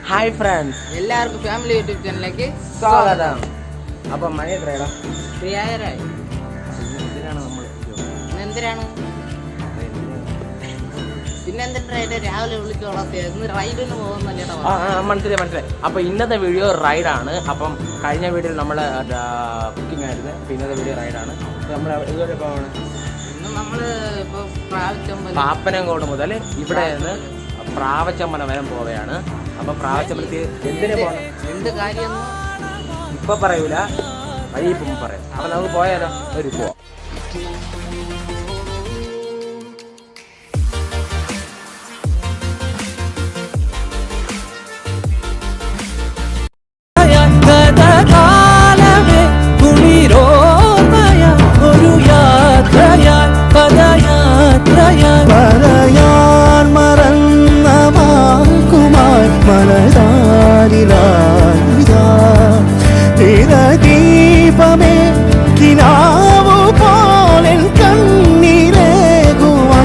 Hi friends, എല്ലാവർക്കും family YouTube ചാനലിലേക്ക് സ്വാഗതം. അപ്പം മണി എത്രയാടാ? എന്തിനാണ് പിന്നെ എന്തിനായിട്ട് രാവിലെ വിളിച്ചോളാം? റൈഡിന് പോകുന്നല്ലേടാ? മനസ്സിലായി. അപ്പൊ ഇന്നത്തെ വീഡിയോ റൈഡാണ്. അപ്പം കഴിഞ്ഞ വീഡിയോയിൽ നമ്മള് കുക്കിംഗ് ആയിരുന്നു. അപ്പൊ ഇന്നത്തെ വീഡിയോ റൈഡാണ്. നമ്മൾ ഇതുവരെ പോവാണ്. നമ്മള് ഇപ്പൊ പാപ്പനംകോട് മുതൽ ഇവിടെ നിന്ന് പ്രാവച്ചമ്പലം വരെ പോവുകയാണ്. അപ്പൊ പ്രാവച്ചമ്പലത്തിൽ എന്തിനു പോകണം? എന്ത് കാര്യം ഇപ്പൊ പറയൂല, വഴി ഇപ്പം പറയാം. അപ്പൊ നമുക്ക് പോയാലോ? ഒരു പോവാം. ദീപമേ കിനാവു പോലെൻ കണ്ണിലേകുവാ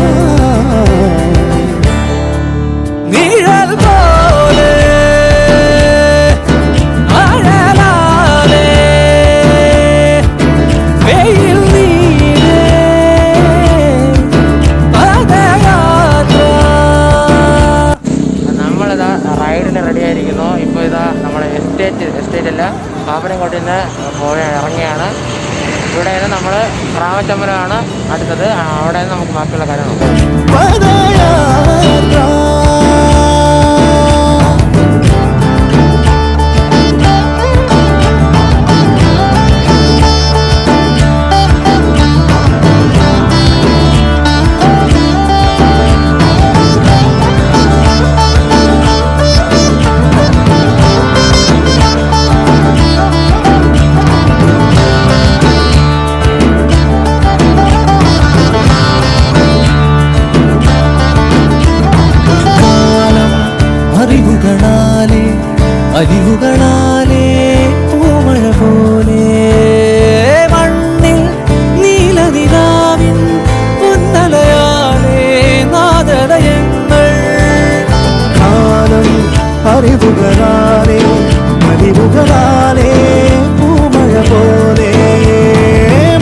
നിഴൽ പോലെ അഴലാലേ വെയിൽ നീരേ പദയാത്ര. നമ്മളിതാ റൈഡിന് റെഡി ആയിരിക്കുന്നു. ഇപ്പോൾ ഇതാ നമ്മുടെ എസ്റ്റേറ്റ് അല്ല, പാപ്പനംകോട്ടിൽ നിന്ന് ഇറങ്ങിയാണ്. ഇവിടെ നിന്ന് നമ്മൾ പ്രാവച്ചമ്പലമാണ് അടുത്തത്. അവിടെ നിന്ന് നമുക്ക് ബാക്കിയുള്ള കാര്യം നോക്കാം. അരിവുകളാലേ പൂമഴ പോലെ മണ്ണിൽ നീലനിലാവിൻ പൊന്നലയാലേ നാദലയങ്ങൾ. കാലം അറിവുകളാലേ അരിവുകളാലേ പൂമഴ പോലെ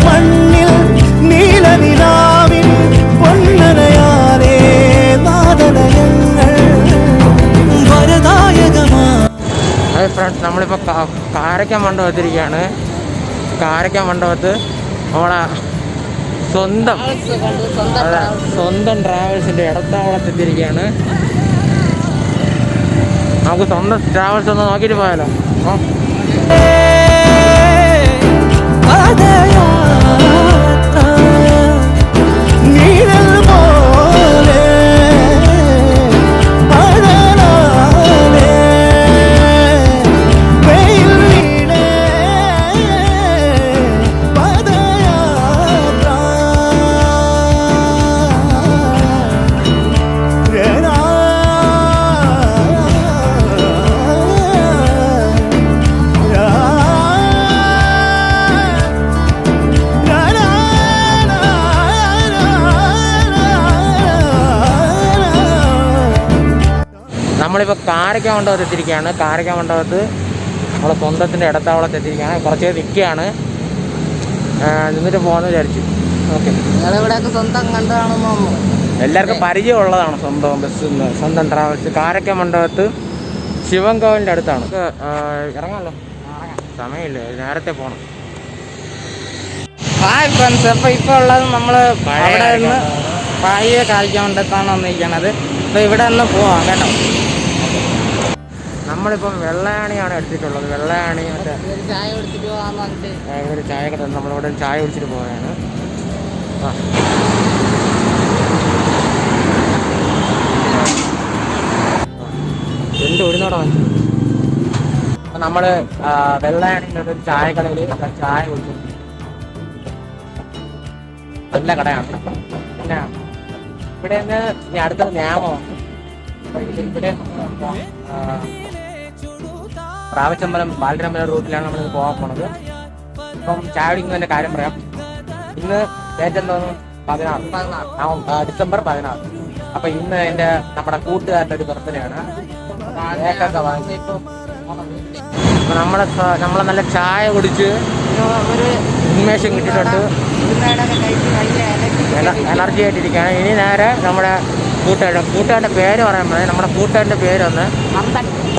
മണ്ണിൽ നീലനിലാവിൻ പൊന്നലയാലേ നാദലയങ്ങൾ. വരദായകമാ ഫ്രണ്ട്സ്, നമ്മളിപ്പോൾ കാരയ്ക്ക മണ്ഡപം എത്തിയിരിക്കുകയാണ്. കാരയ്ക്ക മണ്ഡപത്ത് നമ്മളെ സ്വന്തം ട്രാവൽസിൻ്റെ ഇടത്താവളത്ത് എത്തിയിരിക്കുകയാണ്. നമുക്ക് സ്വന്തം ട്രാവൽസ് ഒന്ന് നോക്കിയിട്ട് പോയാലോ? നമ്മളിപ്പോൾ കാരയ്ക്ക മണ്ഡപത്ത് എത്തിയിരിക്കുകയാണ്. കാരയ്ക്ക മണ്ഡപത്ത് നമ്മളെ സ്വന്തത്തിൻ്റെ ഇടത്താവളത്ത് എത്തിയിരിക്കുകയാണ്. കുറച്ച് നിൽക്കുകയാണ്, നിന്നിട്ട് പോകാമെന്ന് വിചാരിച്ചു. ഓക്കെ, സ്വന്തം കണ്ടതാണെന്നോ? എല്ലാവർക്കും പരിചയമുള്ളതാണ് സ്വന്തം ബസ്, സ്വന്തം ട്രാവൽസ്. കാരയ്ക്ക മണ്ഡപത്ത് ശിവൻകോവിലിൻ്റെ അടുത്താണ്. ഇറങ്ങാമല്ലോ, സമയമില്ല, നേരത്തെ പോകണം. ഹായ് ഫ്രണ്ട്സ്, അപ്പോൾ ഇപ്പോൾ ഉള്ളത് നമ്മൾ അവിടെ നിന്ന് പഴയ കാഴ്ച മണ്ഡപത്താണ് വന്നിരിക്കണത്. അപ്പോൾ ഇവിടെ നിന്ന് പോവാം കേട്ടോ. നമ്മളിപ്പം വെള്ളയാണിയാണ് എടുത്തിട്ടുള്ളത്. വെള്ളയാണി മറ്റേ ചായ കുടിച്ചിട്ട് പോകാൻ പറഞ്ഞിട്ട് ഒരു ചായ കട, നമ്മളിവിടെ ചായ കുടിച്ചിട്ട് പോവുകയാണ്. എന്ത് ഒരുന്നോടെ വാങ്ങിച്ചു. അപ്പം നമ്മൾ വെള്ളയാണിയുടെ ചായക്കടയിൽ ചായ കുടിച്ചു. നല്ല കടയാണ്. പിന്നെ ഇവിടെ നിന്ന് ഇനി അടുത്തത് ഞാമോ ഇവിടെ പ്രാവച്ചമ്പലം ബാലരാമപുരം റൂട്ടിലാണ് നമ്മൾ പോകാൻ പോണത്. അപ്പം ചായ കുടിക്കുന്നതിൻ്റെ കാര്യം പറയാം. ഇന്ന് ഡേറ്റ് എന്തോന്നു? 16 ഡിസംബർ 16. അപ്പൊ ഇന്ന് നമ്മുടെ കൂട്ടുകാരുടെ ഒരു ബർത്ത്ഡേ ആണ്. കേക്കൊക്കെ വാങ്ങി. അപ്പോൾ നമ്മളെ നല്ല ചായ കുടിച്ച് ഒരു ഉന്മേഷം കിട്ടിയിട്ടുണ്ട്, എനർജി ആയിട്ടിരിക്കുകയാണ്. ഇനി നേരെ നമ്മുടെ കൂട്ടുകാരൻ്റെ പേര് പറയാൻ പറയാം. നമ്മുടെ കൂട്ടുകാരൻ്റെ പേരൊന്ന്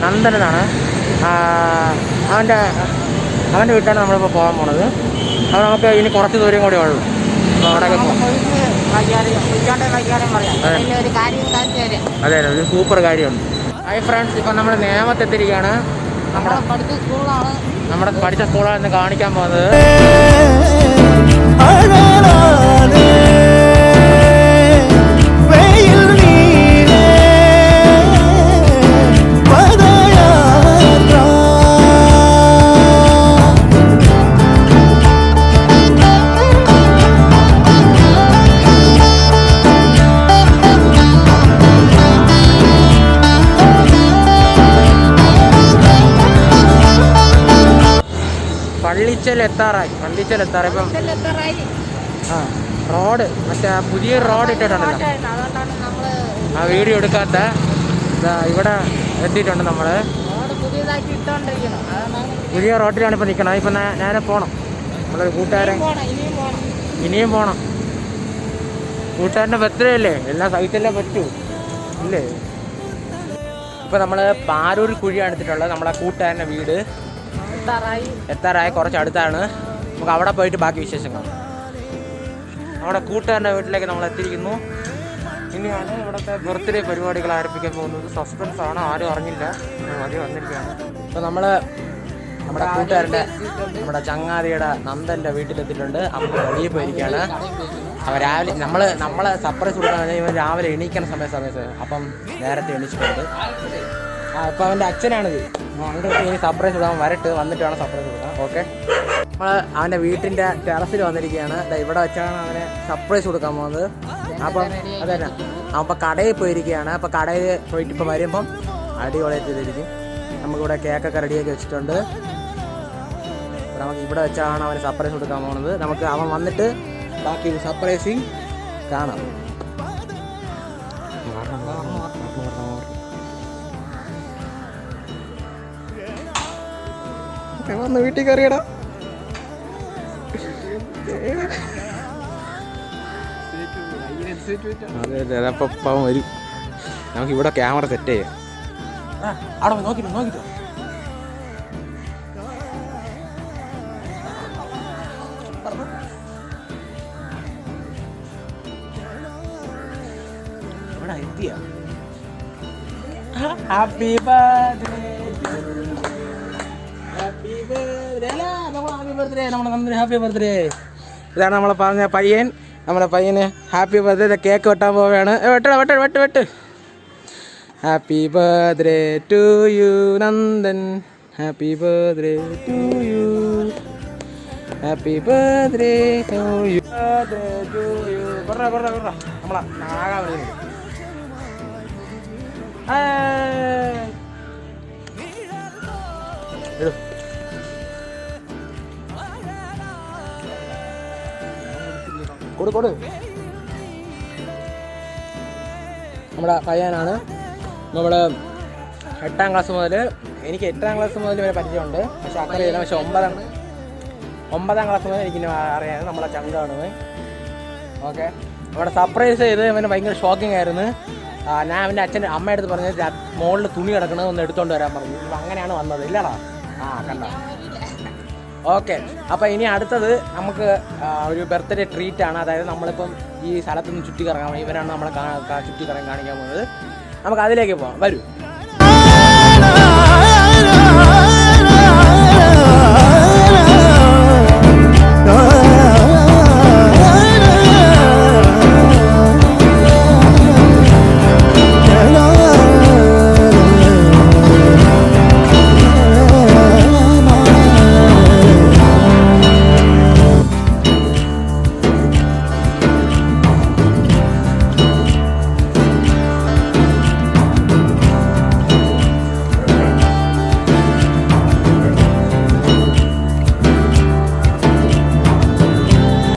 നന്ദൻ എന്നാണ്. അവൻ്റെ വീട്ടിലാണ് നമ്മളിപ്പോൾ പോകാൻ പോണത്. അപ്പോൾ നമുക്ക് ഇനി കുറച്ച് ദൂരം കൂടി ഉള്ളൂ. അപ്പോൾ അവിടെയൊക്കെ പോകാം. അതെ അതെ, ഒരു സൂപ്പർ കാര്യമുണ്ട്. ഹായ് ഫ്രണ്ട്സ്, ഇപ്പം നമ്മൾ നേമത്തെത്തിരിക്കുകയാണ്. നമ്മുടെ പഠിച്ച സ്കൂളാണ് ഇന്ന് കാണിക്കാൻ പോകുന്നത്. പള്ളിച്ചൽ എത്താറായി. ഇപ്പം ആ റോഡ് മറ്റേ പുതിയ റോഡ് ഇട്ടിട്ടുണ്ടല്ലോ, ആ വീഡിയോ എടുക്കാത്ത ഇവിടെ എത്തിയിട്ടുണ്ട്. നമ്മൾ പുതിയ റോഡിലാണ് ഇപ്പം നിൽക്കണം. ഇപ്പം നേരെ പോകണം. നമ്മളൊരു കൂട്ടുകാരൻ ഇനിയും പോകണം. കൂട്ടുകാരൻ്റെ ബർത്ത്ഡേ അല്ലേ, എല്ലാം സഹിച്ചല്ലേ പറ്റൂ ഇല്ലേ. ഇപ്പം നമ്മൾ പാരൂർ കുഴിയാണ് എടുത്തിട്ടുള്ളത്. നമ്മളെ കൂട്ടുകാരൻ്റെ വീട് എത്താറായി, കുറച്ച് അടുത്താണ്. നമുക്ക് അവിടെ പോയിട്ട് ബാക്കി വിശേഷങ്ങൾ. നമ്മുടെ കൂട്ടുകാരൻ്റെ വീട്ടിലേക്ക് നമ്മൾ എത്തിയിരിക്കുന്നു. ഇനിയാണ് ഇവിടുത്തെ ബർത്ത്ഡേ പരിപാടികൾ ആരംഭിക്കാൻ പോകുന്നത്. സസ്പെൻസ് ആണ്, ആരും അറിഞ്ഞില്ല, ആദ്യം വന്നിരിക്കുകയാണ്. അപ്പോൾ നമ്മുടെ കൂട്ടുകാരൻ്റെ നമ്മുടെ ചങ്ങാതിയുടെ നന്ദൻ്റെ വീട്ടിലെത്തിയിട്ടുണ്ട്. അപ്പോൾ വെളിയിൽ പോയിരിക്കുകയാണ്. അപ്പോൾ രാവിലെ നമ്മളെ സർപ്രൈസ് കൊടുക്കാൻ ഇവൻ രാവിലെ എണീക്കുന്ന സമയത്ത് അപ്പം നേരത്തെ എണീച്ചിട്ടുണ്ട്. അപ്പോൾ അവൻ്റെ അച്ഛനാണിത്. അങ്ങോട്ട് ഇനി സർപ്രൈസ് കൊടുക്കാൻ വന്നിട്ട് വേണം സർപ്രൈസ് കൊടുക്കാൻ. ഓക്കെ, നമ്മൾ അവൻ്റെ വീട്ടിൻ്റെ ടെറസിൽ വന്നിരിക്കുകയാണ്. ഇവിടെ വെച്ചാണ് അവനെ സർപ്രൈസ് കൊടുക്കാൻ പോകുന്നത്. അപ്പം അതന്നെ, അപ്പോൾ കടയിൽ പോയിരിക്കുകയാണ്. അപ്പോൾ കടയിൽ പോയിട്ട് ഇപ്പോൾ വരുമ്പം അടിപൊളിയായിട്ട് ചെയ്തിരിക്കും. നമുക്കിവിടെ കേക്കൊക്കെ റെഡിയാക്കി വെച്ചിട്ടുണ്ട്. നമുക്ക് ഇവിടെ വെച്ചാണ് അവന് സർപ്രൈസ് കൊടുക്കാൻ പോകുന്നത്. നമുക്ക് അവൻ വന്നിട്ട് ബാക്കി സർപ്രൈസിങ് കാണാം. വന്ന് വീട്ടിൽ കയറിയടാ. അതെ അതെ, അപ്പം വരും. നമുക്ക് ഇവിടെ ക്യാമറ സെറ്റ് ചെയ്യാം. അവിടെ നോക്കിട്ടോ. ഇവിടെ എത്തിയ ഹാപ്പി ബർത്ത്ഡേ, ഹാപ്പി ബർത്ത്ഡേ, നമ്മുടെ നന്ദന് ഹാപ്പി ബർത്ത്ഡേ. ഇതാണ് നമ്മളെ പറഞ്ഞ പയ്യൻ. നമ്മുടെ പയ്യന് ഹാപ്പി ബർത്ത്ഡേ കേക്ക് വെട്ടാൻ പോവുകയാണ്. വെട്ട്. Happy birthday to you Nandan, happy birthday to you, happy birthday to you, പറ നമ്മളെ ആകാൻ വരുന്നത്. കൊടു നമ്മുടെ പയ്യനാണ്. നമ്മൾ 8ാം ക്ലാസ് മുതൽ, എനിക്ക് 8ാം ക്ലാസ് മുതൽ വരെ പരിചയമുണ്ട്. പക്ഷെ അത്രയില്ല. പക്ഷെ 9ാം ക്ലാസ് മുതൽ എനിക്ക് അറിയാം. നമ്മളെ ചങ്കാണ്. ഓക്കെ, അവിടെ സർപ്രൈസ് ചെയ്ത് ഇവന് ഭയങ്കര ഷോക്കിംഗ് ആയിരുന്നു. ഞാൻ അവൻ്റെ അമ്മയുടെ അടുത്ത് പറഞ്ഞത് മുകളിൽ തുണി കിടക്കണത് ഒന്ന് എടുത്തുകൊണ്ട് വരാൻ പറഞ്ഞു. അങ്ങനെയാണ് വന്നത്. ഇല്ലടാ, കണ്ട. ഓക്കെ, അപ്പോൾ ഇനി അടുത്തത് നമുക്ക് ഒരു ബർത്ത്ഡേ ട്രീറ്റാണ്. അതായത് നമ്മളിപ്പം ഈ സ്ഥലത്തുനിന്ന് ചുറ്റി കറങ്ങാൻ, ഇവരാണ് നമ്മളെ ചുറ്റി കറങ്ങി കാണിക്കാൻ പോകുന്നത്. നമുക്ക് അതിലേക്ക് പോകാം, വരൂ.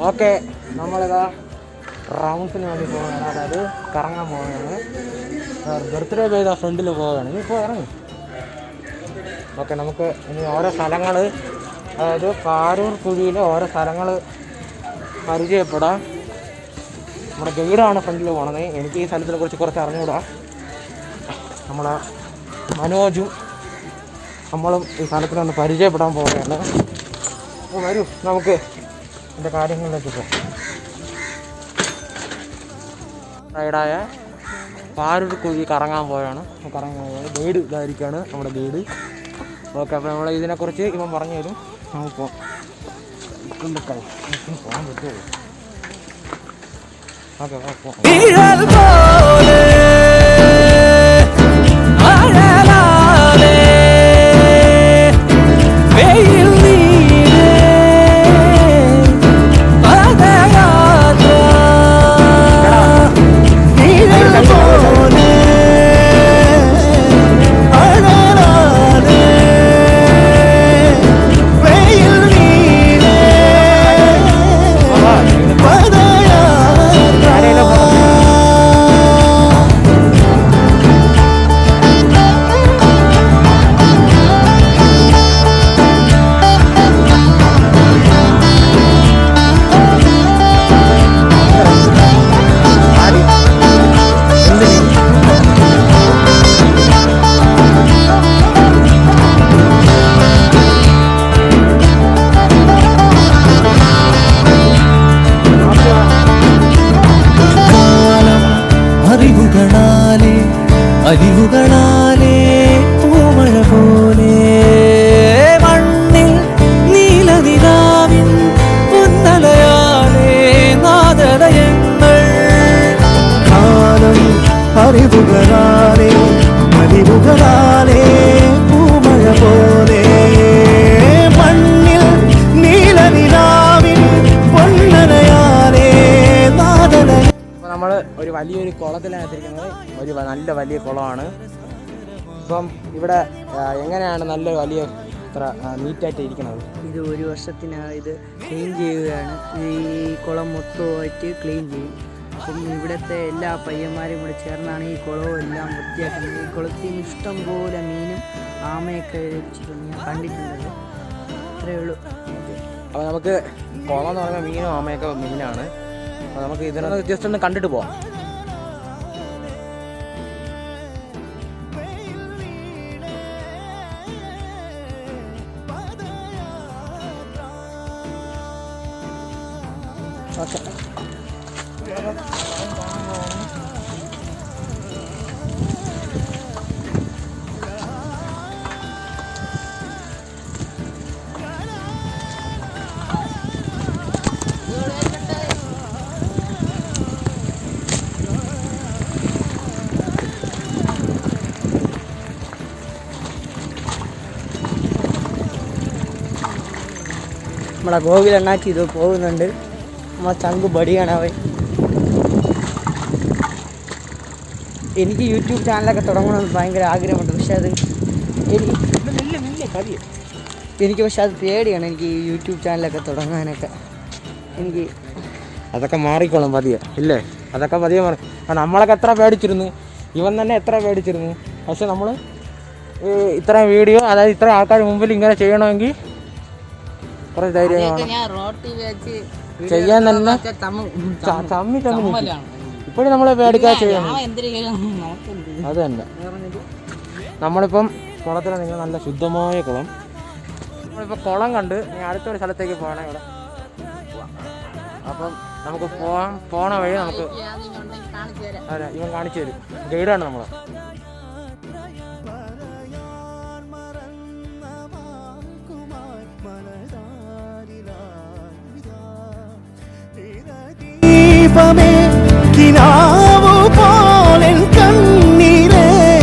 ഓക്കെ, നമ്മളിതാ റൗണ്ട്സിന് വേണ്ടി പോകുകയാണ്. അതായത് കറങ്ങാൻ പോകുകയാണ്. ബർത്ത്ഡേ ചെയ്ത ഫ്രണ്ടിൽ പോവുകയാണ്. ഇനിയിപ്പോൾ ഇറങ്ങി. ഓക്കെ, നമുക്ക് ഇനി ഓരോ സ്ഥലങ്ങൾ, അതായത് കാരൂർ കുഴിയിലെ ഓരോ സ്ഥലങ്ങൾ പരിചയപ്പെടാം. നമ്മുടെ ഗൈഡാണ് ഫ്രണ്ടിൽ പോകണത്. എനിക്ക് ഈ സ്ഥലത്തിനെ കുറിച്ച് കുറച്ച് അറിഞ്ഞുകൂടാ. നമ്മളെ മനോജും നമ്മളും ഈ സ്ഥലത്തിനൊന്ന് പരിചയപ്പെടാൻ പോവുകയാണ്. അപ്പോൾ വരൂ, നമുക്ക് എൻ്റെ കാര്യങ്ങളിലേക്ക് പോകാം. റൈഡായ കാരൂർ കുഴി കറങ്ങാൻ പോയാണ്. ഗൈഡ് ഇതായിരിക്കുകയാണ് നമ്മുടെ ഗൈഡ്. ഓക്കെ, അപ്പോൾ നമ്മൾ ഇതിനെക്കുറിച്ച് ഇവൻ പറഞ്ഞു തരും. നമുക്ക് പോകാൻ പറ്റുമോ? ഓക്കെ, അലിവുകളാലേ പൂമഴ പോലെ മണ്ണിൽ നീലനിലാവിൻ പുന്നലയാലേ നാദലയങ്ങൾ. കാലം അറിവുകളാലേ അലിവുകളാലേ പൂമഴ പോലെ മണ്ണിൽ നീലനിലാവിൻ പൊന്നലയാലേ നാദലയങ്ങൾ. നമ്മൾ ഒരു വലിയൊരു കുളത്തിലാണ് എത്തിയിരിക്കുന്നത്. ഒരു നല്ല വലിയ കുളമാണ്. ഇപ്പം ഇവിടെ എങ്ങനെയാണ് നല്ല വലിയ ഇത്ര നീറ്റായിട്ട് ഇരിക്കുന്നത്? ഇത് ഒരു വർഷത്തിനകം ഇത് ക്ലീൻ ചെയ്യുകയാണ്. ഈ കുളം മൊത്തമായിട്ട് ക്ലീൻ ചെയ്യും. അപ്പം ഇവിടുത്തെ എല്ലാ പയ്യന്മാരും കൂടെ ചേർന്നാണ് ഈ കുളവും എല്ലാം വൃത്തിയാക്കുന്നത്. ഈ കുളത്തിൽ നിന്ന് ഇഷ്ടം പോലെ മീനും ആമയൊക്കെ വെച്ചിട്ടുണ്ട്, ഞാൻ കണ്ടിട്ടുണ്ട്. അത്രയേ ഉള്ളൂ. അപ്പോൾ നമുക്ക് കുളം എന്ന് പറയുമ്പോൾ മീനും ആമയൊക്കെ മീനാണ്. അപ്പോൾ നമുക്ക് ഇതിനൊന്ന് ജസ്റ്റ് ഒന്ന് കണ്ടിട്ട് പോവാം. ഓക്കെ, നമ്മളെ ഗോകുലെണ്ണാക്കി ഇത് പോകുന്നുണ്ട്. നമ്മളെ ചങ്ക് ബടിയാണ് അവൻ. എനിക്ക് യൂട്യൂബ് ചാനലൊക്കെ തുടങ്ങണമെന്ന് ഭയങ്കര ആഗ്രഹമുണ്ട്. പക്ഷെ അത് എനിക്ക് പക്ഷെ അത് പേടിയാണ്. എനിക്ക് ഈ യൂട്യൂബ് ചാനലൊക്കെ തുടങ്ങാനൊക്കെ എനിക്ക് അതൊക്കെ മാറിക്കോളും പതിയെ, ഇല്ലേ? അതൊക്കെ പതിയെ മാറി. നമ്മളൊക്കെ എത്ര പേടിച്ചിരുന്നു, ഇവൻ തന്നെ എത്ര പേടിച്ചിരുന്നു. പക്ഷെ നമ്മൾ ഇത്രയും വീഡിയോ, അതായത് ഇത്ര ആൾക്കാർ മുമ്പിൽ ഇങ്ങനെ ചെയ്യണമെങ്കിൽ കുറച്ച് ധൈര്യം ചെയ്യാൻ തന്നെ ചമ്മി ഇപ്പോഴും നമ്മളെ പേടിക്കാതെ ചെയ്യണം. അത് തന്നെ. നമ്മളിപ്പം കുളത്തിലാണ്. നിങ്ങൾ നല്ല ശുദ്ധമായ കുളം. നമ്മളിപ്പോൾ കുളം കണ്ട് ഇനി അടുത്തൊരു സ്ഥലത്തേക്ക് പോകണം. ഇവിടെ അപ്പം നമുക്ക് പോണ വഴി നമുക്ക് അതെ ഇവൻ കാണിച്ചു തരും. ഗൈഡാണ് നമ്മൾ. ദീപമേ കിനാവു പോലെ കണ്ണീരേകുവാൻ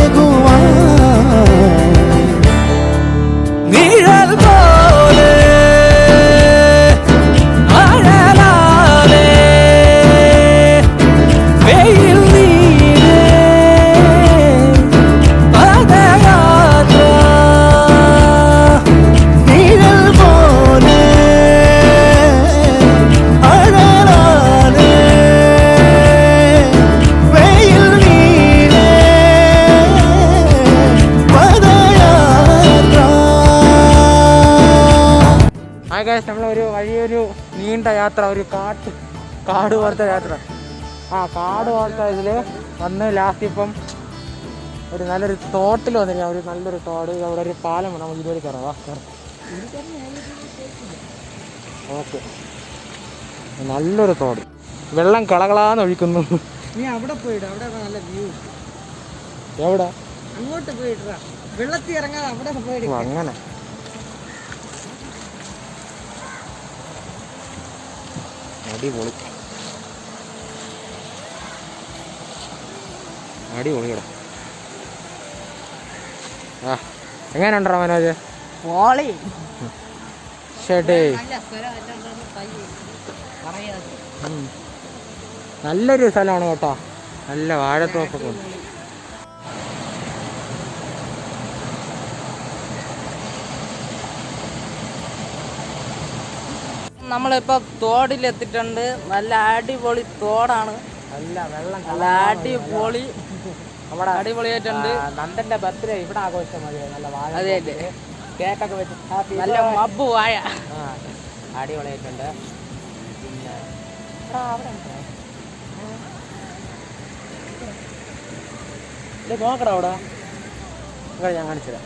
നിഴൽ പോലെ അഴലാലേ വെയിൽ നീരേ പദയാത്ര നിഴൽ പോലെ അഴലാലേ ഗൈസ് നമ്മളൊരു വലിയൊരു നീണ്ട യാത്ര, ഒരു കാട് പോലത്തെ യാത്ര. കാട് പോലത്തെ ഇതിൽ വന്ന് ലാസ്റ്റ് ഇപ്പം ഒരു നല്ലൊരു തോട്ടിൽ വന്നിരിക്കാം. ഒരു നല്ലൊരു തോട്, അവിടെ ഒരു പാലം വേണം, നമുക്ക് ഇതുവരെ കയറാം. ഓക്കെ, നല്ലൊരു തോട്, വെള്ളം കളകളാന്ന് ഒഴിക്കുന്നു. നീ അവിടെ പോയിട്ട് അവിടെ നല്ല വ്യൂ. എവിടെ? അങ്ങോട്ട് പോയിട്ടാ, വെള്ളത്തിൽ ഇറങ്ങാതെ അവിടെ പോയിട്ട്. അങ്ങനെ അടിപൊളി, അടിപൊളിയുടെ. എങ്ങനെയുണ്ടോ മനോജ്? പോളി ഷെഡേ, നല്ലൊരു സ്ഥലമാണ് കേട്ടോ, നല്ല വാഴത്തോപ്പൊക്കെ ഉണ്ട്. നമ്മളിപ്പോ തോടിലെത്തിയിട്ടുണ്ട്. നല്ല അടിപൊളി തോടാണ്, നല്ല വെള്ളം, നല്ല അടിപൊളി, നമ്മുടെ അടിപൊളിയായിട്ടുണ്ട്. നന്ദന്റെ ബർത്ത്ഡേ ഇവിടെ ആഘോഷിച്ചാൽ മതി. നല്ല വാഴ, അതെ അതെ, കേക്കൊക്കെ വെച്ച് നല്ല മബ്ബ് വാഴ, അടിപൊളിയായിട്ടുണ്ട്. പിന്നെ നോക്കടാ അവിടെ, ഞാൻ കാണിച്ചുതരാം.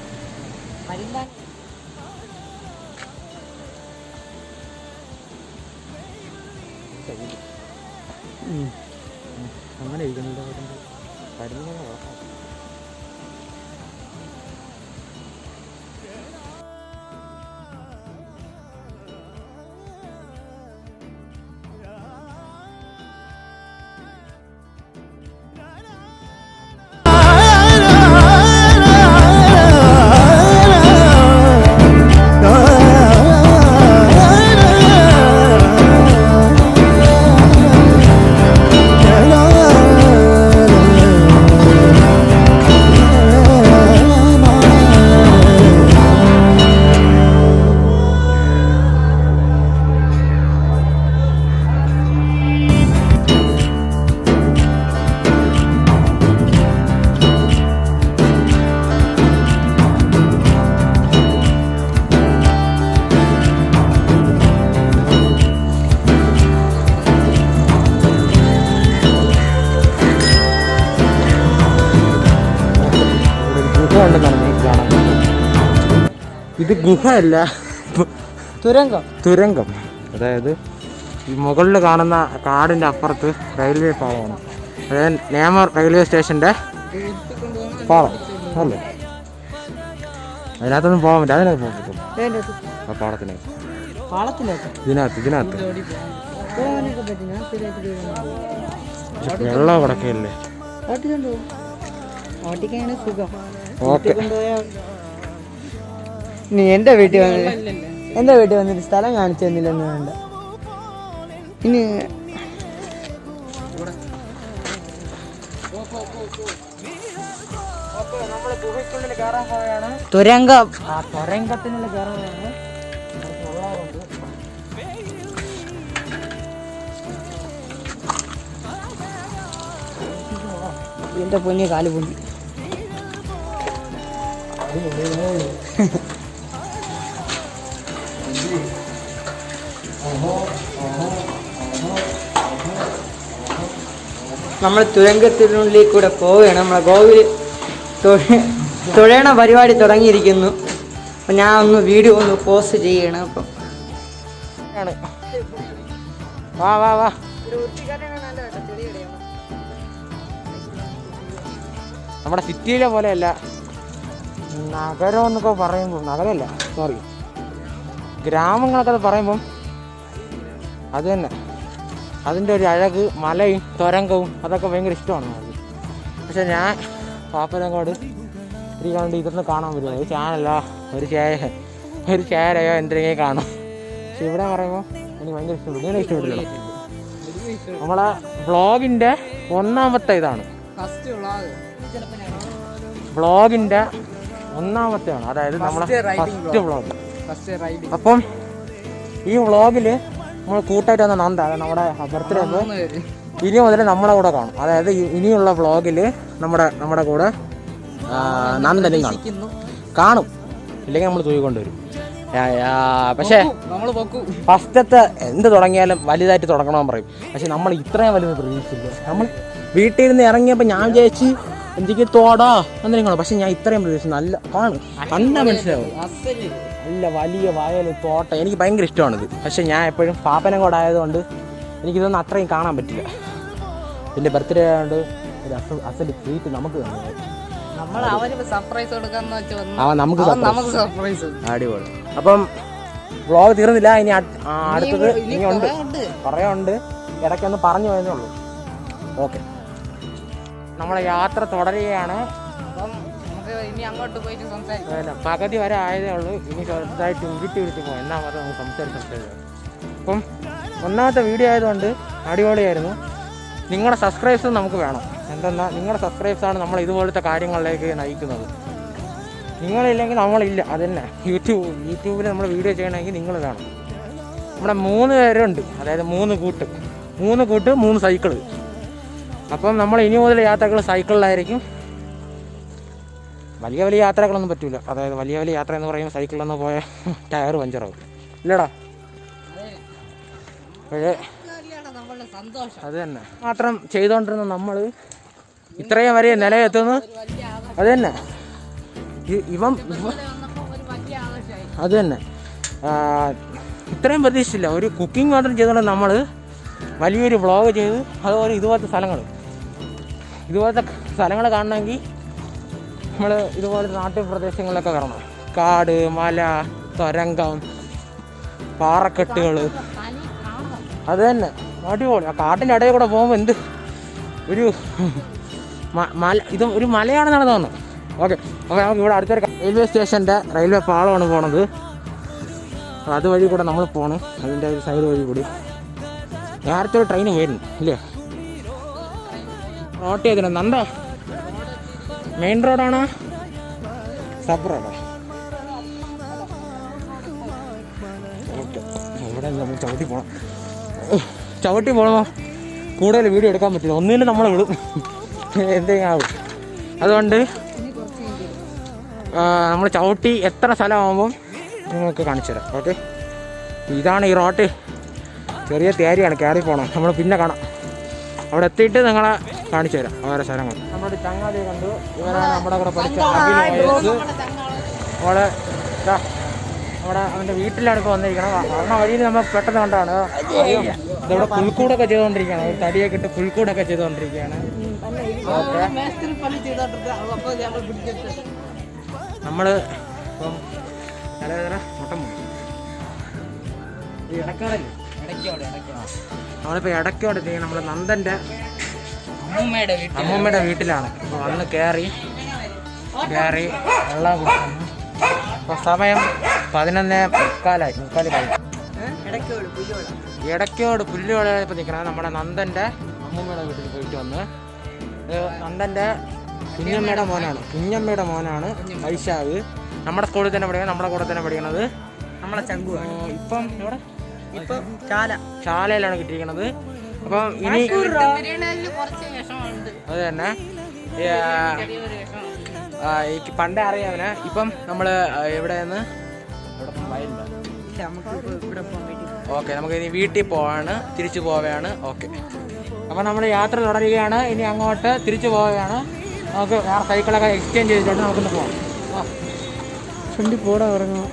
അങ്ങനെ ഇരിക്കുന്നുണ്ടോ? കരിമീനെ നോക്കാം. ഇത് ഗുഹയല്ല, തുരങ്കം. അതായത് ഈ മുകളിൽ കാണുന്ന കാടിൻ്റെ അപ്പുറത്ത് റെയിൽവേ പാളമാണ്. അതായത് നേമർ റെയിൽവേ സ്റ്റേഷൻ്റെ പാളം അല്ലേ? അതിനകത്തൊന്നും പോകാൻ പറ്റില്ല, അതിനകത്ത് പോകാൻ പറ്റും. ആ പാളത്തിനകത്ത്, ഇതിനകത്ത് വെള്ളം കിടക്കല്ലേ. ഓക്കെ, നീ എൻ്റെ വീട്ടിൽ വന്നിട്ട് സ്ഥലം കാണിച്ചു തന്നില്ലെന്ന് വേണ്ട. ഇനി തുരങ്കം, തുരങ്കത്തിനുള്ളിൽ കയറാൻ പോയാണ്. എന്റെ പൊന്നി കാല് പൊന്നി. നമ്മൾ തുരങ്കത്തിനുള്ളിൽ കൂടെ പോവുകയാണ്. നമ്മളെ ഗോവിൽ തുഴയണ പരിപാടി തുടങ്ങിയിരിക്കുന്നു. അപ്പം ഞാൻ ഒന്ന് വീഡിയോ ഒന്ന് പോസ്റ്റ് ചെയ്യണം. അപ്പം വാ വാ വാ, നമ്മുടെ സിറ്റിയിലെ പോലെയല്ല, നഗരം എന്നൊക്കെ പറയുമ്പോൾ, നഗരമല്ല സോറി, ഗ്രാമങ്ങളൊക്കെ അത് പറയുമ്പം അത് തന്നെ, അതിൻ്റെ ഒരു അഴക്, മലയും തുരങ്കവും അതൊക്കെ ഭയങ്കര ഇഷ്ടമാണ് നമുക്ക്. പക്ഷെ ഞാൻ പാപ്പനങ്ങോട് ഇരിക്കാണ്ട് ഇതൊന്നും കാണാൻ പറ്റുമോ? ഒരു ചാനലോ ഒരു ചേരയോ എന്തെങ്കിലും കാണും. പക്ഷെ ഇവിടെ പറയുമ്പോൾ എനിക്ക് ഭയങ്കര ഇഷ്ടപ്പെട്ടു. ഇങ്ങനെ ഇഷ്ടപ്പെട്ടില്ല. നമ്മളെ വ്ളോഗിൻ്റെ ഒന്നാമത്തെ ഇതാണ്, വ്ളോഗിൻ്റെ ഒന്നാമത്തെയാണ്, അതായത് നമ്മളെ ഫസ്റ്റ് വ്ളോഗ്. അപ്പം ഈ വ്ളോഗിൽ നമ്മൾ കൂട്ടായിട്ട് വന്ന നന്ദ, അതായത് നമ്മുടെ ബർത്ത്ഡേ അപ്പോൾ ഇനി മുതൽ നമ്മളെ കൂടെ കാണും. അതായത് ഇനിയുള്ള വ്ളോഗിൽ നമ്മുടെ കൂടെ നന്ദനും കാണും. ഇല്ലെങ്കിൽ നമ്മൾ തൂക്കിക്കൊണ്ടുവരും. പക്ഷേ നമ്മൾ പൊക്കും. ഫസ്റ്റത്തെ എന്ത് തുടങ്ങിയാലും വലുതായിട്ട് തുടങ്ങണമെന്ന് പറയും. പക്ഷെ നമ്മൾ ഇത്രയും വലുത് പ്രതീക്ഷിച്ചില്ല. നമ്മൾ വീട്ടിൽ നിന്ന് ഇറങ്ങിയപ്പോൾ ഞാൻ വിചാരിച്ച് എന്തെങ്കിലും തോടാ എന്തെങ്കിലും, പക്ഷെ ഞാൻ ഇത്രയും പ്രതീക്ഷിച്ചു. നല്ല കണ്ടാൽ മനസ്സിലാവും. നല്ല വലിയ വയൽ തോട്ടം, എനിക്ക് ഭയങ്കര ഇഷ്ടമാണിത്. പക്ഷെ ഞാൻ എപ്പോഴും പാപ്പനംകോട് ആയതുകൊണ്ട് എനിക്കിതൊന്നും അത്രയും കാണാൻ പറ്റില്ല. ഇതിൻ്റെ ബർത്ത്ഡേ ആയതുകൊണ്ട് ഒരു അസല് ട്രീറ്റ് നമുക്ക് അടിപൊളി. അപ്പം വ്ളോഗ് തീർന്നില്ല, ഇനി അടുത്തത് ഇനി ഉണ്ട്, കുറേ ഉണ്ട്. ഇടയ്ക്കൊന്ന് പറഞ്ഞു പോയതേ ഉള്ളൂ. ഓക്കെ, നമ്മളെ യാത്ര തുടരുകയാണ്. പകുതി വരെ ആയതേ ഉള്ളൂ. ഇനി ചെറുതായിട്ട് ഉരുട്ടി പോകും. എന്നാ മാത്രം നമുക്ക് സംസാരിക്കാം. അപ്പം ഒന്നാമത്തെ വീഡിയോ ആയതുകൊണ്ട് അടിപൊളിയായിരുന്നു. നിങ്ങളുടെ സബ്സ്ക്രൈബ്സ് നമുക്ക് വേണം. എന്തെന്നാൽ നിങ്ങളുടെ സബ്സ്ക്രൈബ്സാണ് നമ്മൾ ഇതുപോലത്തെ കാര്യങ്ങളിലേക്ക് നയിക്കുന്നത്. നിങ്ങളില്ലെങ്കിൽ നമ്മളില്ല. അതന്നെ യൂട്യൂബിൽ നമ്മൾ വീഡിയോ ചെയ്യണമെങ്കിൽ നിങ്ങൾ വേണം. നമ്മുടെ 3 പേരുണ്ട്, അതായത് 3 കൂട്ട് 3 സൈക്കിള്. അപ്പം നമ്മൾ ഇനി മുതൽ യാത്രകൾ സൈക്കിളിലായിരിക്കും. വലിയ യാത്രകളൊന്നും പറ്റൂല. അതായത് വലിയ യാത്ര എന്ന് പറയുമ്പോൾ സൈക്കിളിലൊന്ന് പോയ ടയർ പഞ്ചറാവും, ഇല്ലടാ. അപ്പോഴേ അത് തന്നെ മാത്രം ചെയ്തുകൊണ്ടിരുന്ന നമ്മൾ ഇത്രയും വരെ നിലയെത്തുന്നു. അത് തന്നെ അത് തന്നെ ഇത്രയും പ്രതീക്ഷിച്ചില്ല. ഒരു കുക്കിംഗ് മാത്രം ചെയ്തുകൊണ്ട് നമ്മൾ വലിയൊരു വ്ളോഗ് ചെയ്ത്, അതുപോലെ ഇതുപോലത്തെ സ്ഥലങ്ങൾ കാണണമെങ്കിൽ നമ്മൾ ഇതുപോലത്തെ നാട്ടുപ്രദേശങ്ങളിലൊക്കെ വരണം. കാട്, മല, തരംഗം, പാറക്കെട്ടുകൾ, അത് തന്നെ അടിപൊളി. ആ കാട്ടിൻ്റെ ഇടയിൽ കൂടെ പോകുമ്പോൾ എന്ത് ഒരു ഒരു മലയാണെന്നാണ് തോന്നുന്നത്. ഓക്കെ, അപ്പോൾ നമുക്ക് ഇവിടെ അടുത്തൊരു റെയിൽവേ സ്റ്റേഷൻ്റെ റെയിൽവേ പാളമാണ് പോണത്. അതുവഴി കൂടെ നമ്മൾ പോകണം. അതിൻ്റെ ഒരു സൈഡ് വഴി കൂടി നേരത്തെ ഒരു ട്രെയിൻ വരുന്നു ഇല്ലേ? നോട്ട് ചെയ്തിട്ടുണ്ട്. നന്ദ മെയിൻ റോഡാണോ സബ് റോഡോ? ഓക്കെ, ഇവിടെ നമ്മൾ ചവിട്ടി പോകണമോ? കൂടുതൽ വീഡിയോ എടുക്കാൻ പറ്റില്ല. ഒന്നിനും നമ്മൾ വിടും, എന്തെങ്കിലും ആവും. അതുകൊണ്ട് നമ്മൾ ചവിട്ടി എത്ര സ്ഥലമാകുമ്പം നിങ്ങൾക്ക് കാണിച്ചു തരാം. ഓക്കെ, ഇതാണ് ഈ റോട്ട്. ചെറിയ തേരിയാണ്, കയറി പോകണം. നമ്മൾ പിന്നെ കാണാം. അവിടെ എത്തിയിട്ട് നിങ്ങളെ കാണിച്ചു തരാം ഓരോ സ്ഥലങ്ങൾ. നമ്മുടെ ചങ്ങാതി കണ്ടു. ഇവരാണ് നമ്മുടെ കൂടെ പഠിച്ച അവിടെ അവൻ്റെ വീട്ടിലാണ് ഇപ്പോൾ വന്നിരിക്കണം. അവരുടെ വഴിയിൽ നമ്മൾ പെട്ടെന്ന് കണ്ടാണ്. ഇവിടെ പുൽക്കൂടൊക്കെ ചെയ്തുകൊണ്ടിരിക്കുകയാണ്. ഒരു തടിയൊക്കെ ഇട്ട് പുൽക്കൂടൊക്കെ ചെയ്തുകൊണ്ടിരിക്കുകയാണ്. ഓക്കെ, നമ്മൾ ഇപ്പം മുട്ടം ഈ ഇടക്കാടല്ലേ, നമ്മളിപ്പോൾ ഇടയ്ക്കോടെ ചെയ്യണം. നമ്മൾ നന്ദൻ്റെ അമ്മൂമ്മയുടെ വീട്ടിലാണ് ഇപ്പോൾ വന്ന് കയറി വെള്ളം കുടിക്കുന്നു. ഇപ്പോൾ സമയം 11:45 കഴിഞ്ഞു. ഇടയ്ക്കോട് പുല്ലുവള ഇപ്പോൾ നിൽക്കണം. നമ്മുടെ നന്ദൻ്റെ അമ്മൂമ്മയുടെ വീട്ടിൽ പോയിട്ട് വന്ന്. നന്ദൻ്റെ കുഞ്ഞമ്മയുടെ മോനാണ് വൈശാഖ്. നമ്മുടെ സ്കൂളിൽ തന്നെ പഠിക്കുന്നത്, നമ്മുടെ കൂടെ തന്നെ പഠിക്കണത്. നമ്മളെ ചങ്കു ഇപ്പം ഇവിടെ ചാലയിലാണ് കിട്ടിയിരിക്കുന്നത്. അപ്പം ഇനി അത് തന്നെ എനിക്ക് പണ്ടേ അറിയാവനെ. ഇപ്പം നമ്മൾ എവിടെ നിന്ന് ഓക്കെ, നമുക്ക് ഇനി വീട്ടിൽ പോവാണ്, തിരിച്ചു പോവുകയാണ്. ഓക്കെ, അപ്പം നമ്മൾ യാത്ര തുടരുകയാണ്. ഇനി അങ്ങോട്ട് തിരിച്ചു പോവുകയാണ്. നമുക്ക് വേറെ സൈക്കിളൊക്കെ എക്സ്ചേഞ്ച് ചെയ്തിട്ടുണ്ട്. നമുക്കൊന്ന് പോകാം. ഫ്രണ്ടിൽ പോടാ ഇറങ്ങുക.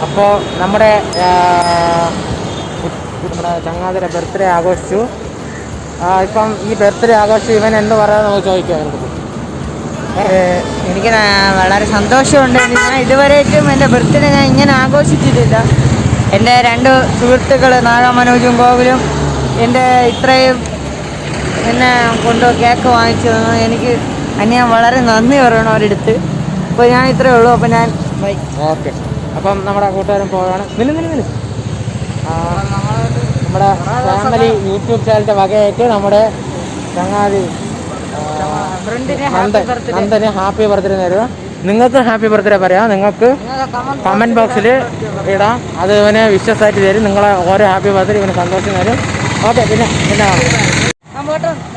അപ്പോൾ നമ്മുടെ ചങ്ങാതിയുടെ ബർത്ത്ഡേ ആഘോഷിച്ചു. ഇപ്പം ഈ ബർത്ത്ഡേ ആഘോഷിച്ചു ഇവൻ എന്ത് പറയാതെ നമുക്ക് ചോദിക്കാം. എനിക്ക് വളരെ സന്തോഷമുണ്ട്. ഞാൻ ഇതുവരെയും എൻ്റെ ബർത്ത്ഡേ ഞാൻ ഇങ്ങനെ ആഘോഷിച്ചിട്ടില്ല. എൻ്റെ 2 സുഹൃത്തുക്കൾ നാഗമനോജും ഗോകുലും എൻ്റെ ഇത്രയും എന്നെ കൊണ്ട് കേക്ക് വാങ്ങിച്ചു തന്നു. എനിക്ക് ഞാൻ വളരെ നന്ദി പറയണം അവരെടുത്ത്. അപ്പോൾ ഞാൻ ഇത്രയേ ഉള്ളൂ. അപ്പോൾ ഞാൻ ബൈ. ഓക്കെ, അപ്പം നമ്മുടെ കൂട്ടുകാരൻ പോവുകയാണ്. നില്ല് നമ്മുടെ ഫാമിലി യൂട്യൂബ് ചാനലിൻ്റെ വകയായിട്ട് നമ്മുടെ ചങ്ങാതി നന്ദന് ഹാപ്പി ബർത്ത്ഡേ നേരുക. നിങ്ങൾക്ക് ഹാപ്പി ബർത്ത്ഡേ പറയാം. നിങ്ങൾക്ക് കമൻറ്റ് ബോക്സിൽ ഇടാം. അത് ഇവന് വിശ്വസായിട്ട് തരും. നിങ്ങളെ ഓരോ ഹാപ്പി ബർത്ത്ഡേ ഇവന് സന്തോഷം തരും. ഓക്കെ, പിന്നെ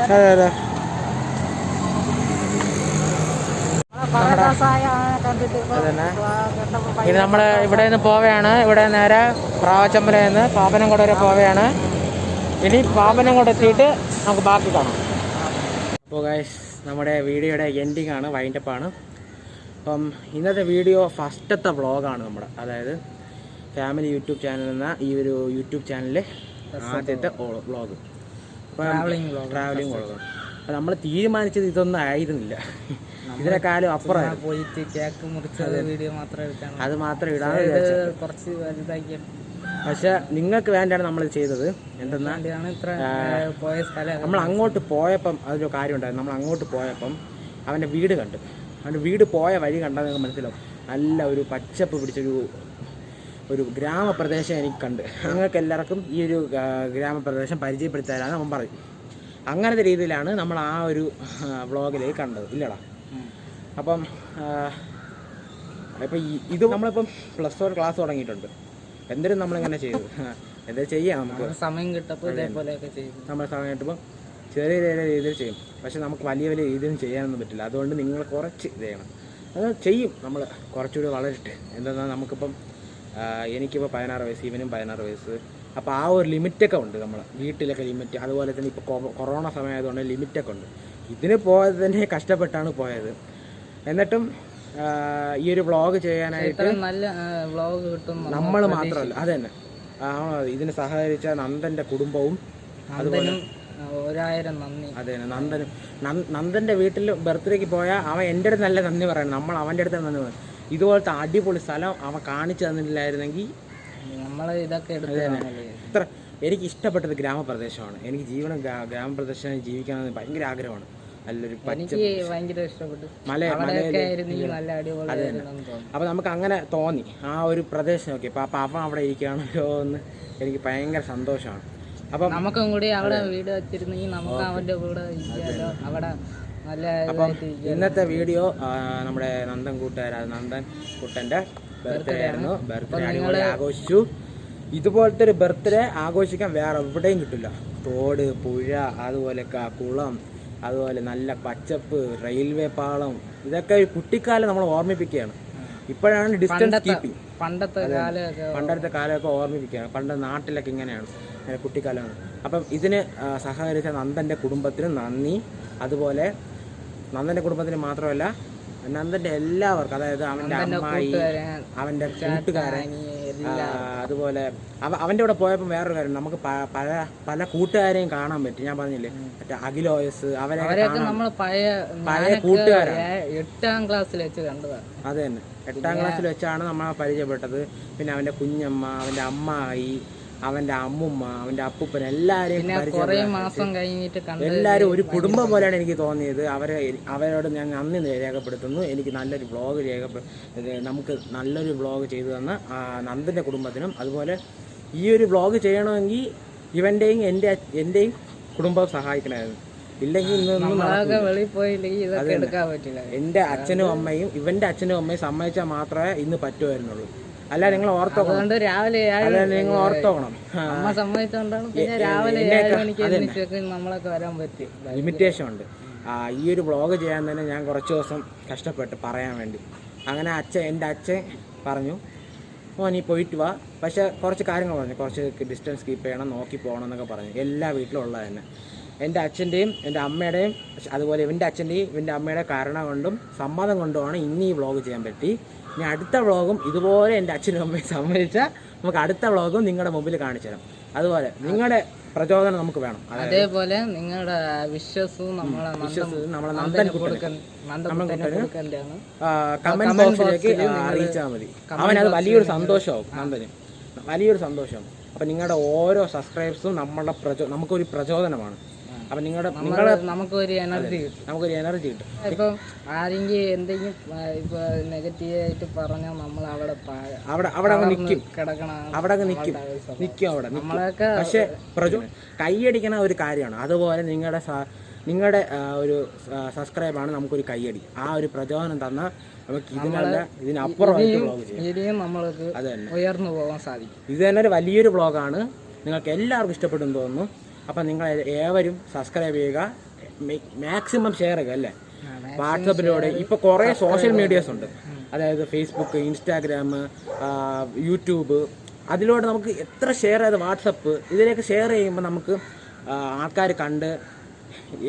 അതെ അതെ അതന്നെ. ഇനി നമ്മൾ ഇവിടെ നിന്ന് പോവുകയാണ്. ഇവിടെ നേരെ പ്രാവച്ചമ്പലയിൽ നിന്ന് പാപ്പനംകോട് വരെ പോവുകയാണ്. ഇനി പാപ്പനംകോട് എത്തിയിട്ട് നമുക്ക് ബാക്കി കാണാം. അപ്പോൾ ഗൈസ്, നമ്മുടെ വീഡിയോയുടെ എൻഡിങ് ആണ്, വൈൻഡപ്പാണ്. അപ്പം ഇന്നത്തെ വീഡിയോ ഫസ്റ്റത്തെ വ്ളോഗാണ് നമ്മുടെ, അതായത് ഫാമിലി യൂട്യൂബ് ചാനൽ എന്ന ഈ ഒരു യൂട്യൂബ് ചാനലിൽ ആദ്യത്തെ വ്ളോഗ്, ട്രാവലിംഗ് വ്ളോഗാണ്. അപ്പം നമ്മൾ തീരുമാനിച്ചത് ഇതൊന്നും ആയിരുന്നില്ല, ഇതിനെക്കാളും അപ്പുറം പോയിട്ട് കേക്ക് മുറിച്ചത് വീഡിയോ മാത്രം എടുക്കണം, അത് മാത്രം ഇടാൻ കുറച്ച് വലുതാക്കി. പക്ഷെ നിങ്ങൾക്ക് വേണ്ടിയാണ് നമ്മൾ ചെയ്തത്. എന്തെന്നാൽ നമ്മൾ അങ്ങോട്ട് പോയപ്പം അതൊരു കാര്യം ഉണ്ടായിരുന്നു. നമ്മൾ അങ്ങോട്ട് പോയപ്പം അവൻ്റെ വീട് കണ്ട്, അവൻ്റെ വീട് പോയ വഴി കണ്ടാൽ നിങ്ങൾക്ക് മനസ്സിലാവും. നല്ല ഒരു പച്ചപ്പ് പിടിച്ചൊരു ഗ്രാമപ്രദേശം എനിക്ക് കണ്ട്. നിങ്ങൾക്ക് എല്ലാവർക്കും ഈ ഒരു ഗ്രാമപ്രദേശം പരിചയപ്പെടുത്തി തരാമെന്ന് അവൻ പറയും. അങ്ങനത്തെ രീതിയിലാണ് നമ്മൾ ആ ഒരു വ്ളോഗിലേക്ക് കണ്ടത്, ഇല്ലടാ. അപ്പം ഇപ്പം ഇത് നമ്മളിപ്പം +1 ക്ലാസ് തുടങ്ങിയിട്ടുണ്ട്. എന്തിനും നമ്മളിങ്ങനെ ചെയ്തു, എന്തായാലും ചെയ്യാം. നമുക്ക് സമയം കിട്ടപ്പോൾ ഇതേപോലെയൊക്കെ ചെയ്യും. നമ്മൾ സമയം കിട്ടുമ്പോൾ ചെറിയ ചെറിയ രീതിയിൽ ചെയ്യും. പക്ഷെ നമുക്ക് വലിയ വലിയ രീതിയിൽ ചെയ്യാനൊന്നും പറ്റില്ല. അതുകൊണ്ട് നിങ്ങൾ കുറച്ച് ഇത് ചെയ്യണം. അത് ചെയ്യും, നമ്മൾ കുറച്ചുകൂടി വളരട്ടെ. എന്തെന്നാൽ നമുക്കിപ്പം എനിക്കിപ്പോൾ 16 വയസ്സ്, ഇവനും 16 വയസ്സ്. അപ്പോൾ ആ ഒരു ലിമിറ്റൊക്കെ ഉണ്ട്, നമ്മൾ വീട്ടിലൊക്കെ ലിമിറ്റ്. അതുപോലെ തന്നെ ഇപ്പോൾ കൊറോണ സമയമായതുകൊണ്ട് ലിമിറ്റൊക്കെ ഉണ്ട്. ഇതിന് പോയത് തന്നെ കഷ്ടപ്പെട്ടാണ് പോയത്. എന്നിട്ടും ഈ ഒരു വ്ളോഗ് ചെയ്യാനായിട്ട് നല്ല വ്ളോഗ് കിട്ടും നമ്മൾ മാത്രമല്ല, അത് തന്നെ ഇതിന് സഹകരിച്ച നന്ദൻ്റെ കുടുംബവും അതുപോലെ 1000 നന്ദി. അതെ, നന്ദൻ്റെ വീട്ടിൽ ബർത്ത്ഡേക്ക് പോയാൽ അവൻ എൻ്റെ അടുത്ത് നല്ല നന്ദി പറയണം, നമ്മൾ അവൻ്റെ അടുത്ത് നന്ദി പറയണം. ഇതുപോലത്തെ അടിപൊളി സ്ഥലം അവൻ കാണിച്ചു തന്നില്ലായിരുന്നെങ്കിൽ നമ്മൾ ഇതൊക്കെ ഇത്ര എനിക്ക് ഇഷ്ടപ്പെട്ടത് ഗ്രാമപ്രദേശമാണ്. എനിക്ക് ഗ്രാമപ്രദേശം ജീവിക്കണമെന്ന് ഭയങ്കര ആഗ്രഹമാണ്. നല്ലൊരു ഭയങ്കര ഇഷ്ടപ്പെട്ടു. അപ്പോൾ നമുക്ക് അങ്ങനെ തോന്നി ആ ഒരു പ്രദേശം നോക്കി. അപ്പം അവൻ അവിടെ ഇരിക്കുകയാണല്ലോ എന്ന് എനിക്ക് ഭയങ്കര സന്തോഷമാണ്. അപ്പം നമുക്കും കൂടി അവിടെ വീട് വെച്ചിരുന്നെങ്കിൽ നമുക്ക് അവൻ്റെ കൂടെ ഇരിക്കാമല്ലോ അവിടെ നല്ല. അപ്പം ഇന്നത്തെ വീഡിയോ നമ്മുടെ നന്ദൻ കുട്ടൻ്റെ ബർത്ത്ഡേ ആയിരുന്നു. ബർത്ത്ഡേ അടിപൊളി ആഘോഷിച്ചു. ഇതുപോലത്തെ ഒരു ബർത്ത്ഡേ ആഘോഷിക്കാൻ വേറെ എവിടെയും കിട്ടില്ല. തോട്, പുഴ, അതുപോലെ കുളം, അതുപോലെ നല്ല പച്ചപ്പ്, റെയിൽവേ പാളം, ഇതൊക്കെ കുട്ടിക്കാലം നമ്മൾ ഓർമ്മിപ്പിക്കുകയാണ്. ഇപ്പോഴാണ് ഡിസ്റ്റൻസ് കീപ്പിംഗ്. പണ്ടത്തെ കാലമൊക്കെ ഓർമ്മിപ്പിക്കുകയാണ്. പണ്ട് നാട്ടിലൊക്കെ ഇങ്ങനെയാണ്, കുട്ടിക്കാലമാണ്. അപ്പം ഇതിന് സഹകരിച്ച നന്ദൻ്റെ കുടുംബത്തിനും നന്ദി. അതുപോലെ നന്ദൻ്റെ കുടുംബത്തിന് മാത്രമല്ല, നന്ദൻ്റെ എല്ലാവർക്കും, അതായത് അവൻ്റെ അമ്മായി, അവൻ്റെ കൂട്ടുകാരൻ, അതുപോലെ അവൻ്റെ കൂടെ പോയപ്പോൾ വേറൊരു കാര്യം, നമുക്ക് പല കൂട്ടുകാരെയും കാണാൻ പറ്റും. ഞാൻ പറഞ്ഞില്ലേ, മറ്റേ അഖിലോയസ്, അവരൊക്കെ നമ്മൾ പഴയ കൂട്ടുകാരാണ്. 8ാം ക്ലാസ്സിൽ വെച്ച് കണ്ടതാണ്. അത് തന്നെ, 8ാം ക്ലാസ്സിൽ വെച്ചാണ് നമ്മളെ പരിചയപ്പെട്ടത്. പിന്നെ അവൻ്റെ കുഞ്ഞമ്മ, അവൻ്റെ അമ്മായി, അവൻ്റെ അമ്മുമ്മ, അവൻ്റെ അപ്പൂപ്പൻ, എല്ലാവരെയും എല്ലാവരും ഒരു കുടുംബം പോലെയാണ് എനിക്ക് തോന്നിയത്. അവരോട് ഞാൻ നന്ദി രേഖപ്പെടുത്തുന്നു. എനിക്ക് നല്ലൊരു വ്ളോഗ് നമുക്ക് നല്ലൊരു വ്ളോഗ് ചെയ്തു തന്ന നന്ദൻ്റെ കുടുംബത്തിനും, അതുപോലെ ഈ ഒരു വ്ളോഗ് ചെയ്യണമെങ്കിൽ ഇവൻ്റെയും എൻ്റെയും കുടുംബം സഹായിക്കണമായിരുന്നു. ഇല്ലെങ്കിൽ ഇന്നൊന്നും എടുക്കാൻ പറ്റില്ല. എൻ്റെ അച്ഛനും അമ്മയും ഇവൻ്റെ അച്ഛനും അമ്മയും സമ്മതിച്ചാൽ മാത്രമേ ഇന്ന് പറ്റുമായിരുന്നുള്ളൂ. അല്ല, നിങ്ങൾ ഓർത്തോക്കണം, നിങ്ങൾ ഓർത്തോക്കണം. ലിമിറ്റേഷൻ ഉണ്ട്. ഈ ഒരു വ്ളോഗ് ചെയ്യാൻ തന്നെ ഞാൻ കുറച്ച് ദിവസം കഷ്ടപ്പെട്ട് പറയാൻ വേണ്ടി. അങ്ങനെ എൻ്റെ അച്ഛൻ പറഞ്ഞു, നീ പോയിട്ട് വാ, പക്ഷേ കുറച്ച് കാര്യങ്ങൾ പറഞ്ഞു, കുറച്ച് ഡിസ്റ്റൻസ് കീപ്പ് ചെയ്യണം, നോക്കി പോകണം എന്നൊക്കെ പറഞ്ഞു. എല്ലാ വീട്ടിലും ഉള്ളത് തന്നെ. എൻ്റെ അച്ഛൻ്റെയും എൻ്റെ അമ്മയുടെയും, അതുപോലെ ഇവൻ്റെ അച്ഛൻ്റെയും ഇവൻ്റെ അമ്മയുടെ കാരണം കൊണ്ടും സമ്മതം കൊണ്ടുമാണ് ഇന്ന് ഈ വ്ളോഗ് ചെയ്യാൻ പറ്റി. ഇനി അടുത്ത വ്ളോഗും ഇതുപോലെ എൻ്റെ അച്ഛനും അമ്മയും സമ്മതിച്ചാൽ നമുക്ക് അടുത്ത വ്ളോഗും നിങ്ങളുടെ മുമ്പിൽ കാണിച്ചു തരാം. അതുപോലെ നിങ്ങളുടെ പ്രചോദനം നമുക്ക് വേണം. അതേപോലെ നിങ്ങളുടെ വിശ്വസും നമ്മളെ നന്ദൻ കമന്റ് ബോക്സിലേക്ക് അറിയിച്ചാൽ മതി. അവനത് വലിയൊരു സന്തോഷമാവും. നന്ദന് വലിയൊരു സന്തോഷമാവും. അപ്പം നിങ്ങളുടെ ഓരോ സബ്സ്ക്രൈബേഴ്സും നമുക്കൊരു പ്രചോദനമാണ്. അപ്പം നമുക്കൊരു എനർജി കിട്ടും. ഇപ്പം ആരെങ്കിലും എന്തെങ്കിലും ഇപ്പൊ നെഗറ്റീവായിട്ട് പറഞ്ഞാൽ നമ്മൾ അവിടെ നിൽക്കും. അവിടെ നമ്മളൊക്കെ. പക്ഷെ കൈയടിക്കണ ഒരു കാര്യമാണ്. അതുപോലെ നിങ്ങളുടെ ഒരു സബ്സ്ക്രൈബാണ് നമുക്കൊരു കൈയടി. ആ ഒരു പ്രചോദനം തന്നാൽ നമുക്ക് ഇതിനപ്പുറം നമ്മൾക്ക് ഉയർന്നു പോകാൻ സാധിക്കും. ഇത് തന്നെ ഒരു വലിയൊരു വ്ളോഗാണ്. നിങ്ങൾക്ക് എല്ലാവർക്കും ഇഷ്ടപ്പെട്ടെന്ന് തോന്നുന്നു. അപ്പം നിങ്ങൾ ഏവരും സബ്സ്ക്രൈബ് ചെയ്യുക, മാക്സിമം ഷെയർ ചെയ്യുക അല്ലേ. വാട്സപ്പിലൂടെ ഇപ്പോൾ കുറേ സോഷ്യൽ മീഡിയാസ് ഉണ്ട്. അതായത് ഫേസ്ബുക്ക്, ഇൻസ്റ്റാഗ്രാം, യൂട്യൂബ്. അതിലൂടെ നമുക്ക് എത്ര ഷെയർ ചെയ്ത് വാട്സപ്പ് ഇതിലേക്ക് ഷെയർ ചെയ്യുമ്പോൾ നമുക്ക് ആൾക്കാർ കണ്ട്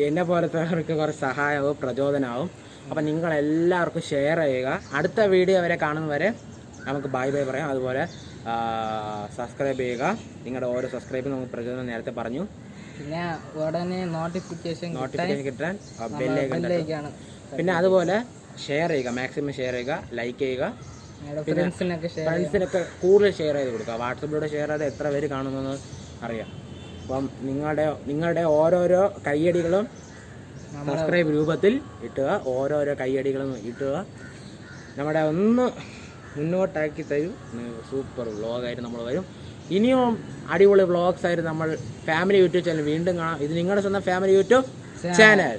എന്നെ പോലത്തെവർക്ക് കുറച്ച് സഹായവും പ്രചോദനമാവും. അപ്പം നിങ്ങളെല്ലാവർക്കും ഷെയർ ചെയ്യുക. അടുത്ത വീഡിയോ വരെ കാണുന്നവരെ നമുക്ക് ബൈ ബൈ പറയാം. അതുപോലെ സബ്സ്ക്രൈബ് ചെയ്യുക. നിങ്ങളുടെ ഓരോ സബ്സ്ക്രൈബും നമുക്ക് പ്രചോദനം നേരത്തെ പറഞ്ഞു. പിന്നെ ഉടനെ നോട്ടിഫിക്കേഷൻ കിട്ടാൻ ബെല്ലൈക്കൺ. പിന്നെ അതുപോലെ ഷെയർ ചെയ്യുക, മാക്സിമം ഷെയർ ചെയ്യുക, ലൈക്ക് ചെയ്യുക. ഫ്രണ്ട്സിനൊക്കെ കൂടുതൽ ഷെയർ ചെയ്ത് കൊടുക്കുക. വാട്സപ്പിലൂടെ ഷെയർ ചെയ്ത് എത്ര പേര് കാണുമെന്ന് അറിയാം. അപ്പം നിങ്ങളുടെ ഓരോരോ കയ്യടികളും സബ്സ്ക്രൈബ് രൂപത്തിൽ ഇട്ടുക. ഓരോരോ കയ്യടികളും ഇട്ടുക. നമ്മുടെ ഒന്ന് മുന്നോട്ടാക്കി തരും. സൂപ്പർ വ്ളോഗായിട്ട് നമ്മൾ വരും. ഇനിയും അടിപൊളി വ്ളോഗ്സ് ആയിട്ട് നമ്മൾ ഫാമിലി യൂട്യൂബ് ചാനൽ വീണ്ടും കാണാം. ഇത് നിങ്ങളുടെ സ്വന്തം ഫാമിലി യൂട്യൂബ് ചാനൽ.